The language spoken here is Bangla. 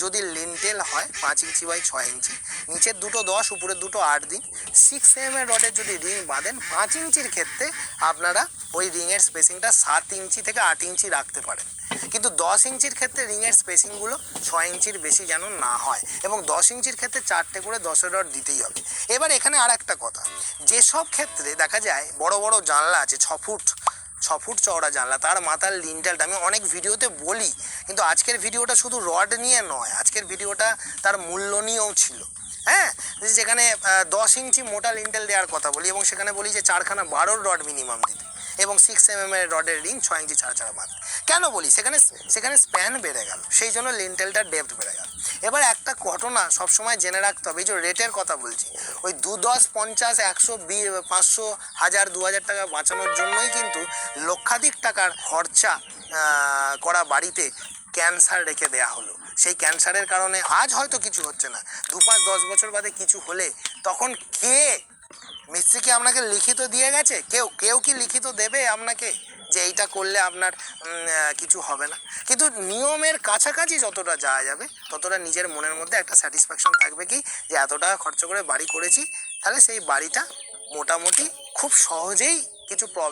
যদি লিন্টেল হয় 5 ইঞ্চি বাই 6 ইঞ্চি, নিচের দুটো 10 উপরের দুটো 8 দিন, 6 mm রডের যদি রিং বাঁধেন 5 ইঞ্চির ক্ষেত্রে আপনারা ওই রিংয়ের স্পেসিংটা 7 ইঞ্চি থেকে 8 ইঞ্চি রাখতে পারেন। কিন্তু 10 ইঞ্চির ক্ষেত্রে রিংয়ের স্পেসিংগুলো 6 ইঞ্চির বেশি যেন না হয়, এবং 10 ইঞ্চির ক্ষেত্রে 4টে করে 10-এর রড দিতেই হবে। এবার এখানে আর একটা কথা, যেসব ক্ষেত্রে দেখা যায় বড় বড় জানলা আছে 6 ফুট চওড়া জানলা, তার মাথার লিন্টেলটা আমি অনেক ভিডিওতে বলি, কিন্তু আজকের ভিডিওটা শুধু রড নিয়ে নয়, আজকের ভিডিওটা তার মূল্য নিয়েও ছিল। হ্যাঁ, যেখানে 10 ইঞ্চি মোটা লিন্টেল দেওয়ার কথা বলি, এবং সেখানে বলি যে 4খানা 12 রড মিনিমাম দিতে, এবং 6 mm এর রডের রিং 6 ইঞ্চি ছাড়া বাঁধ। কেন বলি, সেখানে স্প্যান বেড়ে গেল, সেই জন্য লিন্টেলটার ডেপথ বেড়ে গেল। এবার একটা ঘটনা সবসময় জেনে রাখতে হবে, এই যে রেটের কথা বলছি, ওই 2, 10, 50, 100, 500, 1000, 2000 টাকা বাঁচানোর জন্যই কিন্তু লক্ষাধিক টাকার খরচা করা বাড়িতে ক্যান্সার রেখে দেয়া হলো। সেই ক্যান্সারের কারণে আজ হয়তো কিছু হচ্ছে না, 2, 5, 10 বছর বাদে কিছু হলে তখন কে, মিস্ত্রি কি আপনাকে লিখিত দিয়ে গেছে? কেউ কি লিখিত দেবে আপনাকে যে এইটা করলে আপনার কিছু হবে না? কিন্তু নিয়মের কাছাকাছি যতটা যাওয়া যাবে ততটা নিজের মনের মধ্যে একটা স্যাটিসফ্যাকশন থাকবে কি, যে এত টাকা খরচ করে বাড়ি করেছি, তাহলে সেই বাড়িটা মোটামুটি খুব সহজেই কিছু প্রবলেম